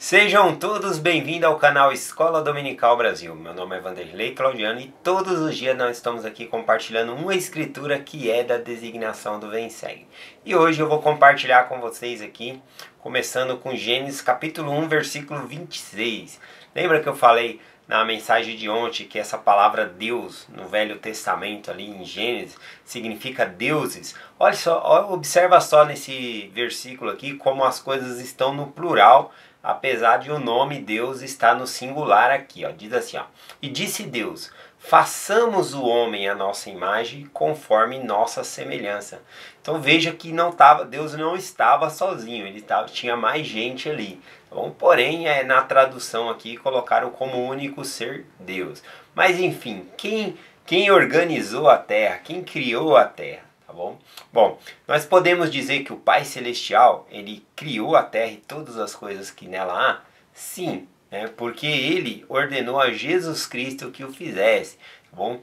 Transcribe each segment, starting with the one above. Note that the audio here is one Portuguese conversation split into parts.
Sejam todos bem-vindos ao canal Escola Dominical Brasil. Meu nome é Vanderlei Claudiano e todos os dias nós estamos aqui compartilhando uma escritura que é da designação do Vem e Segue. E hoje eu vou compartilhar com vocês aqui, começando com Gênesis capítulo 1, versículo 26. Lembra que eu falei na mensagem de ontem que essa palavra Deus no Velho Testamento ali em Gênesis significa deuses? Olha só, observa só nesse versículo aqui como as coisas estão no plural, apesar de o nome Deus estar no singular aqui, ó. Diz assim, ó: e disse Deus: façamos o homem à nossa imagem, conforme nossa semelhança. Então veja que Deus não estava sozinho, tinha mais gente ali. Tá bom? Porém, na tradução aqui colocaram como único ser Deus. Mas enfim, quem organizou a terra, quem criou a terra? Tá bom? Bom, nós podemos dizer que o Pai Celestial, ele criou a terra e todas as coisas que nela há? Sim, né? Porque ele ordenou a Jesus Cristo que o fizesse. Tá bom?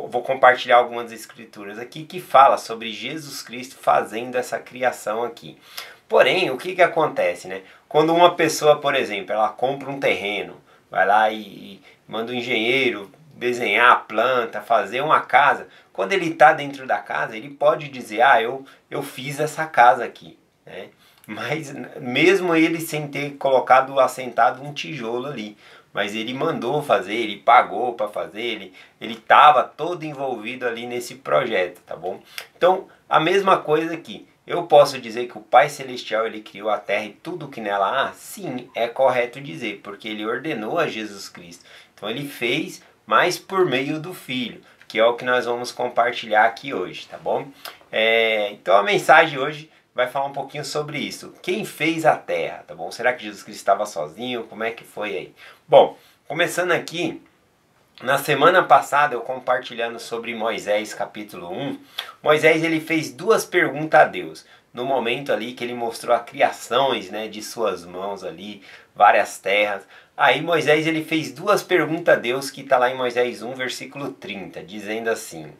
Vou compartilhar algumas escrituras aqui que fala sobre Jesus Cristo fazendo essa criação aqui. Porém, o que acontece, né? Quando uma pessoa, por exemplo, ela compra um terreno, vai lá e manda um engenheiro desenhar a planta, fazer uma casa. Quando ele está dentro da casa, ele pode dizer: eu fiz essa casa aqui, né? Mas mesmo ele sem ter assentado um tijolo ali, mas ele mandou fazer, ele pagou para fazer, ele estava todo envolvido ali nesse projeto, tá bom? Então, a mesma coisa aqui. Eu posso dizer que o Pai Celestial, ele criou a terra e tudo que nela há? Sim, é correto dizer, porque ele ordenou a Jesus Cristo. Então ele fez, mas por meio do Filho, que é o que nós vamos compartilhar aqui hoje, tá bom? Então a mensagem hoje vai falar um pouquinho sobre isso. Quem fez a terra, tá bom? Será que Jesus Cristo estava sozinho? Como é que foi aí? Bom, começando aqui, na semana passada eu compartilhando sobre Moisés capítulo 1, Moisés ele fez duas perguntas a Deus. No momento ali que ele mostrou as criações, né, de suas mãos ali, várias terras. Aí Moisés ele fez duas perguntas a Deus que está lá em Moisés 1, versículo 30, dizendo assim: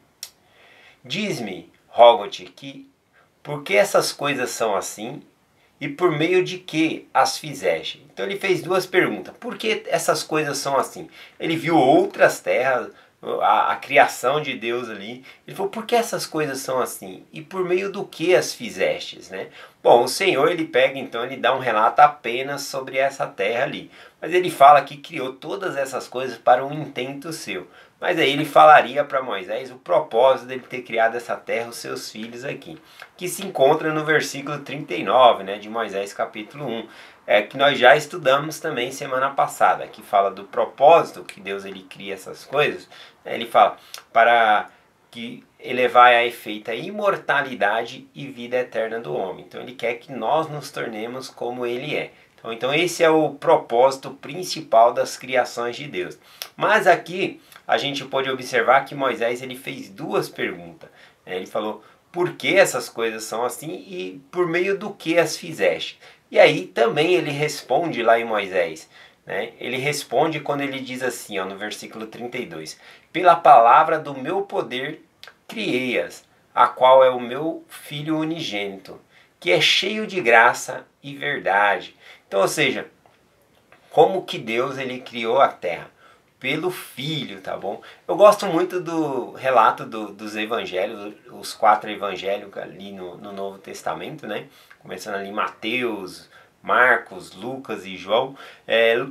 diz-me, rogo-te, que por que essas coisas são assim e por meio de que as fizeste? Então ele fez duas perguntas. Por que essas coisas são assim? Ele viu outras terras, a criação de Deus ali. Ele falou: por que essas coisas são assim? E por meio do que as fizestes, né? Bom, o Senhor ele pega então, ele dá um relato apenas sobre essa terra ali. Mas ele fala que criou todas essas coisas para um intento seu. Mas aí ele falaria para Moisés o propósito dele ter criado essa terra, os seus filhos aqui. Que se encontra no versículo 39, né, de Moisés capítulo 1. Que nós já estudamos também semana passada. Que fala do propósito que Deus ele cria essas coisas. Ele fala para que elevar a efeito a imortalidade e vida eterna do homem. Então ele quer que nós nos tornemos como ele é. Então esse é o propósito principal das criações de Deus. Mas aqui a gente pode observar que Moisés ele fez duas perguntas. Ele falou: por que essas coisas são assim e por meio do que as fizeste? E aí também ele responde lá em Moisés. Ele responde quando ele diz assim, no versículo 32: pela palavra do meu poder criei-as, a qual é o meu Filho unigênito, que é cheio de graça e verdade. Então, ou seja, como que Deus ele criou a terra? Pelo Filho, tá bom? Eu gosto muito do relato dos evangelhos, os 4 evangelhos ali no Novo Testamento, né? Começando ali em Mateus, Marcos, Lucas e João.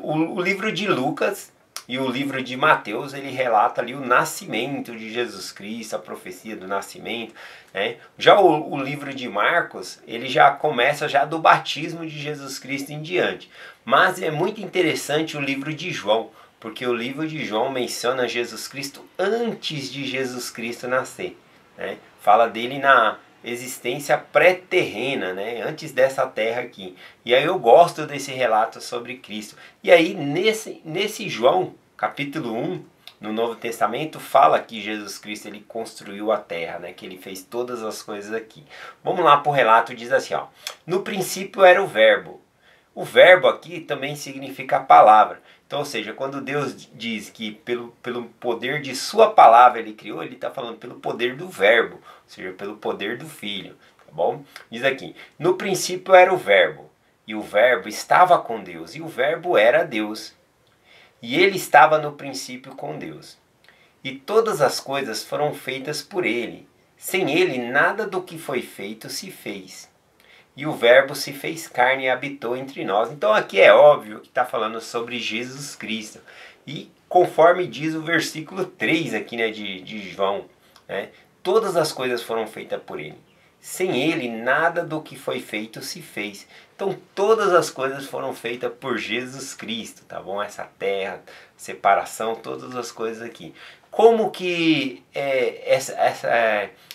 O livro de Lucas e o livro de Mateus, ele relata ali o nascimento de Jesus Cristo, a profecia do nascimento, né? Já o livro de Marcos, ele já começa já do batismo de Jesus Cristo em diante. Mas é muito interessante o livro de João, porque o livro de João menciona Jesus Cristo antes de Jesus Cristo nascer, né? Fala dele na existência pré-terrena, né? Antes dessa terra aqui. E aí eu gosto desse relato sobre Cristo. E aí nesse João, capítulo 1, no Novo Testamento, fala que Jesus Cristo ele construiu a terra, né? Que ele fez todas as coisas aqui. Vamos lá para o relato, diz assim, ó: no princípio era o verbo. O verbo aqui também significa a palavra. Então, ou seja, quando Deus diz que pelo poder de sua palavra ele criou, ele está falando pelo poder do verbo, ou seja, pelo poder do Filho, tá bom? Diz aqui: no princípio era o verbo, e o Verbo estava com Deus, e o Verbo era Deus. E ele estava no princípio com Deus. E todas as coisas foram feitas por ele. Sem ele, nada do que foi feito se fez. E o Verbo se fez carne e habitou entre nós. Então aqui é óbvio que está falando sobre Jesus Cristo. E conforme diz o versículo 3 aqui, né, de João, né, todas as coisas foram feitas por ele. Sem ele, nada do que foi feito se fez. Então todas as coisas foram feitas por Jesus Cristo, tá bom? Essa terra, separação, todas as coisas aqui. Como que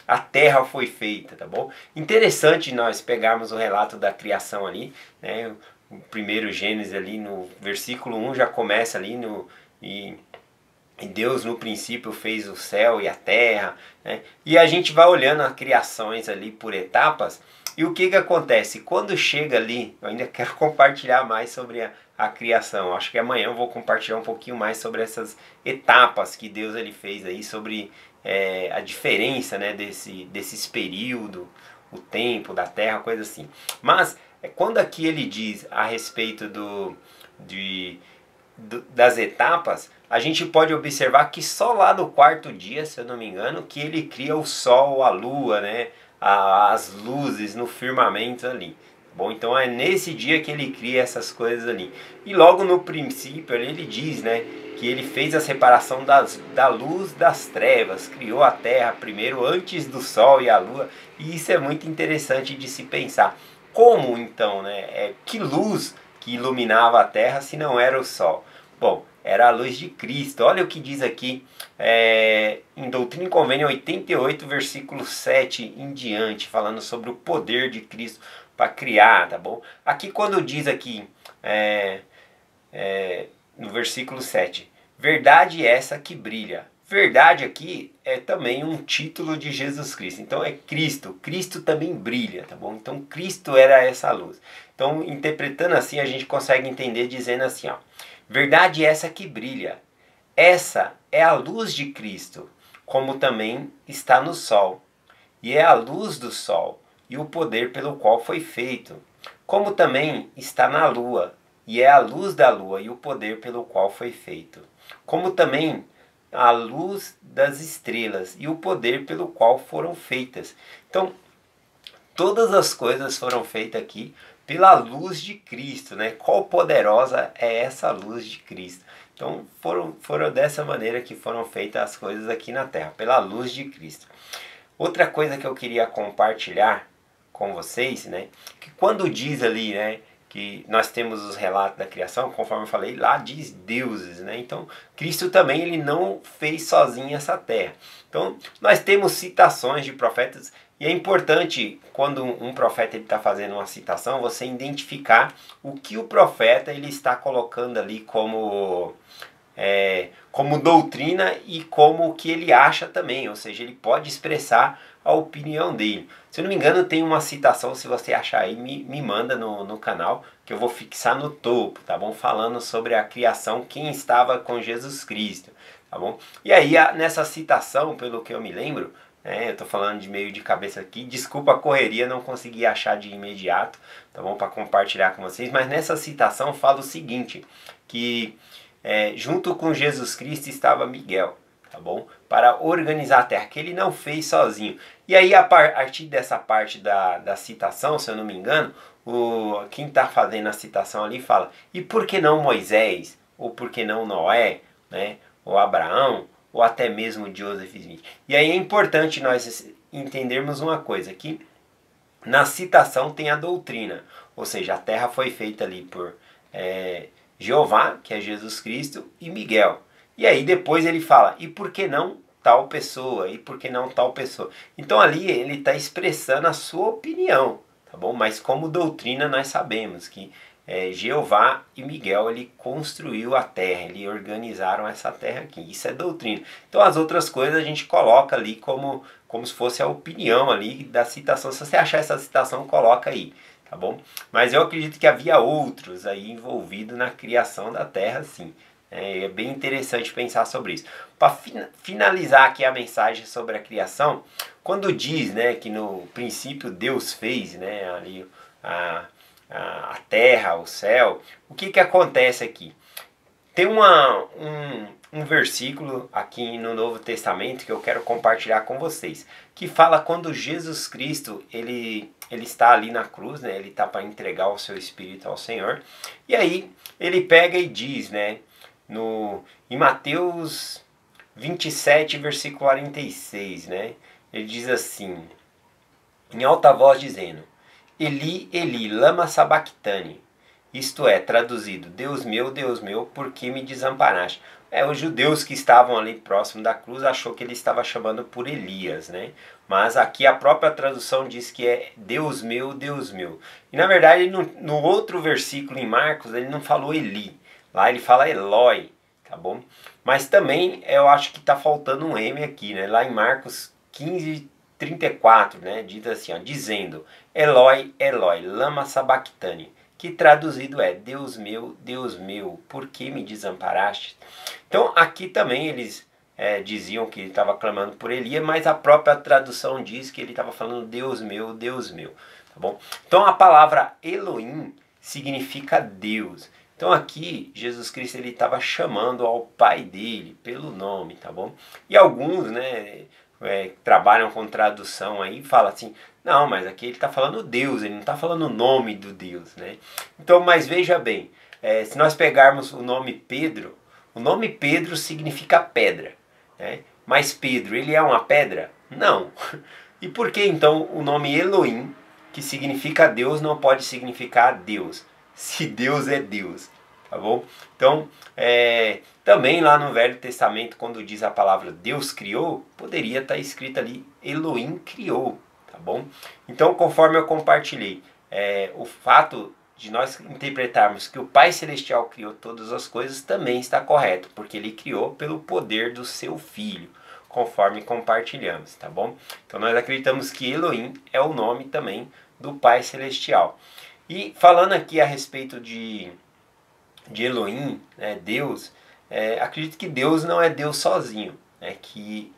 a terra foi feita, tá bom? Interessante nós pegarmos o relato da criação ali, né? O primeiro Gênesis ali no versículo 1 já começa ali e Deus no princípio fez o céu e a terra, né? E a gente vai olhando as criações ali por etapas. E o que acontece? Quando chega ali, eu ainda quero compartilhar mais sobre a criação. Acho que amanhã eu vou compartilhar um pouquinho mais sobre essas etapas que Deus ele fez aí, sobre a diferença, né, desses períodos, o tempo da terra, coisa assim. Mas quando aqui ele diz a respeito das etapas, a gente pode observar que só lá no quarto dia, se eu não me engano, que ele cria o sol, a lua, né, as luzes no firmamento ali. Bom, então é nesse dia que ele cria essas coisas ali. E logo no princípio ele diz, né, que ele fez a separação da luz das trevas, criou a terra primeiro antes do sol e a lua. E isso é muito interessante de se pensar. Como então, né, que luz que iluminava a terra se não era o sol? Bom, era a luz de Cristo. Olha o que diz aqui em Doutrina e Convênio 88, versículo 7 em diante, falando sobre o poder de Cristo para criar, tá bom? Aqui quando diz aqui, no versículo 7, verdade essa que brilha. Verdade aqui é também um título de Jesus Cristo. Então é Cristo. Cristo também brilha, tá bom? Então Cristo era essa luz. Então interpretando assim a gente consegue entender dizendo assim, ó. Verdade essa que brilha. Essa é a luz de Cristo, como também está no sol. E é a luz do sol e o poder pelo qual foi feito. Como também está na lua. E é a luz da lua e o poder pelo qual foi feito. Como também a luz das estrelas e o poder pelo qual foram feitas. Então, todas as coisas foram feitas aqui pela luz de Cristo, né? Qual poderosa é essa luz de Cristo? Então, foram dessa maneira que foram feitas as coisas aqui na Terra, pela luz de Cristo. Outra coisa que eu queria compartilhar com vocês, né? Que quando diz ali, né? Que nós temos os relatos da criação, conforme eu falei, lá diz deuses, né? Então, Cristo também ele não fez sozinho essa terra. Então, nós temos citações de profetas e é importante quando um profeta está fazendo uma citação, você identificar o que o profeta ele está colocando ali como doutrina e como o que ele acha também, ou seja, ele pode expressar a opinião dele. Se eu não me engano, tem uma citação, se você achar aí, me manda no canal, que eu vou fixar no topo, tá bom? Falando sobre a criação, quem estava com Jesus Cristo, tá bom? E aí, nessa citação, pelo que eu me lembro, eu tô falando de meio de cabeça aqui, desculpa a correria, não consegui achar de imediato, tá bom? Para compartilhar com vocês, mas nessa citação fala o seguinte, que junto com Jesus Cristo estava Miguel, tá bom? Para organizar a terra, que ele não fez sozinho. E aí, a partir dessa parte da citação, se eu não me engano, quem está fazendo a citação ali fala, e por que não Moisés? Ou por que não Noé? Né? Ou Abraão? Ou até mesmo Joseph Smith? E aí é importante nós entendermos uma coisa, que na citação tem a doutrina, ou seja, a terra foi feita ali por Jeová, que é Jesus Cristo, e Miguel. E aí depois ele fala, e por que não tal pessoa? E por que não tal pessoa? Então ali ele está expressando a sua opinião, tá bom? Mas como doutrina nós sabemos que Jeová e Miguel ele construiu a terra, ele organizaram essa terra aqui. Isso é doutrina. Então as outras coisas a gente coloca ali como se fosse a opinião ali da citação. Se você achar essa citação, coloca aí. Tá bom? Mas eu acredito que havia outros aí envolvidos na criação da terra, sim. É bem interessante pensar sobre isso. Para finalizar aqui a mensagem sobre a criação, quando diz, né, que no princípio Deus fez, né, ali a terra, o céu, o que que acontece aqui? Tem um versículo aqui no Novo Testamento que eu quero compartilhar com vocês, que fala quando Jesus Cristo ele está ali na cruz, né? Ele está para entregar o seu espírito ao Senhor, e aí ele pega e diz, né, em Mateus 27, versículo 46, né? Ele diz assim, em alta voz dizendo: Eli, Eli, lama sabachthani. Isto é, traduzido, Deus meu, por que me desamparaste? Os judeus que estavam ali próximo da cruz achou que ele estava chamando por Elias, né? Mas aqui a própria tradução diz que é Deus meu, Deus meu. E na verdade no outro versículo em Marcos ele não falou Eli, lá ele fala Eloi, tá bom? Mas também eu acho que está faltando um M aqui, né? Lá em Marcos 15:34, né? Diz assim, ó, dizendo: Eloi, Eloi, lama sabachthani, que traduzido é Deus meu, por que me desamparaste? Então aqui também eles diziam que ele estava clamando por Elias, mas a própria tradução diz que ele estava falando Deus meu, tá bom? Então a palavra Elohim significa Deus. Então aqui Jesus Cristo ele estava chamando ao Pai dele pelo nome, tá bom? E alguns, né, trabalham com tradução aí falam assim, não, mas aqui ele está falando Deus, ele não está falando o nome do Deus, né? Então, mas veja bem, se nós pegarmos o nome Pedro significa pedra, né? Mas Pedro, ele é uma pedra? Não. E por que então o nome Elohim, que significa Deus, não pode significar Deus? Se Deus é Deus, tá bom? Então, também lá no Velho Testamento, quando diz a palavra Deus criou, poderia estar escrito ali Elohim criou, tá bom? Então, conforme eu compartilhei, o fato de nós interpretarmos que o Pai Celestial criou todas as coisas também está correto, porque ele criou pelo poder do seu Filho, conforme compartilhamos, tá bom? Então nós acreditamos que Elohim é o nome também do Pai Celestial. E falando aqui a respeito de Elohim, né, Deus, acredito que Deus não é Deus sozinho, né, que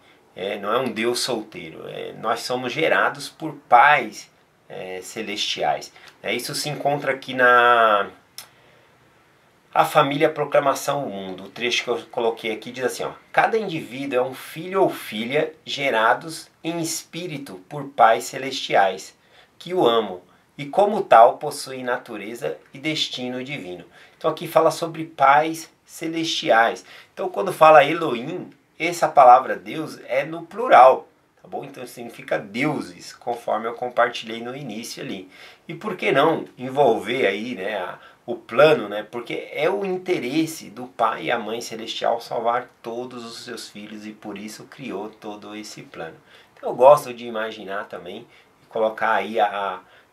não é um Deus solteiro. Nós somos gerados por pais celestiais. Isso se encontra aqui a família Proclamação ao Mundo. O trecho que eu coloquei aqui diz assim, ó, cada indivíduo é um filho ou filha gerados em espírito por pais celestiais, que o amam, e como tal possui natureza e destino divino. Então aqui fala sobre pais celestiais. Então quando fala Elohim, essa palavra Deus é no plural, tá bom? Então significa deuses, conforme eu compartilhei no início ali. E por que não envolver aí, né, o plano, né? Porque é o interesse do Pai e a Mãe Celestial salvar todos os seus filhos e por isso criou todo esse plano. Então eu gosto de imaginar também e colocar aí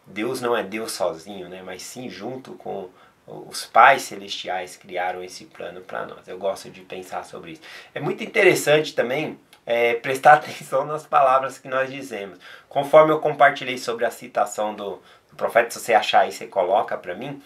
Deus não é Deus sozinho, né? Mas sim junto com os pais celestiais criaram esse plano para nós. Eu gosto de pensar sobre isso. É muito interessante também prestar atenção nas palavras que nós dizemos. Conforme eu compartilhei sobre a citação do profeta, se você achar aí, você coloca para mim,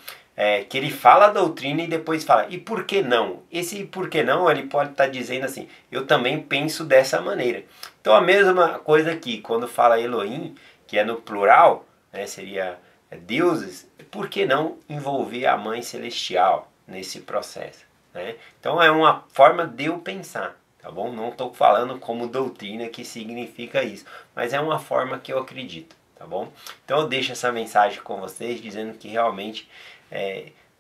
que ele fala a doutrina e depois fala, e por que não? Esse por que não, ele pode estar dizendo assim, eu também penso dessa maneira. Então a mesma coisa aqui, quando fala Elohim, que é no plural, né, seria deuses, por que não envolver a Mãe Celestial nesse processo, né? Então é uma forma de eu pensar, tá bom? Não estou falando como doutrina que significa isso, mas é uma forma que eu acredito, tá bom? Então eu deixo essa mensagem com vocês, dizendo que realmente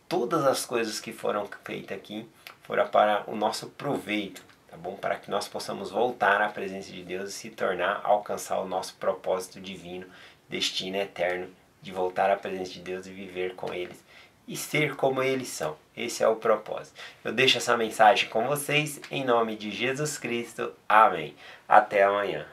todas as coisas que foram feitas aqui foram para o nosso proveito, tá bom? Para que nós possamos voltar à presença de Deus e se tornar, alcançar o nosso propósito divino, destino eterno, de voltar à presença de Deus e viver com eles e ser como eles são. Esse é o propósito. Eu deixo essa mensagem com vocês em nome de Jesus Cristo. Amém. Até amanhã.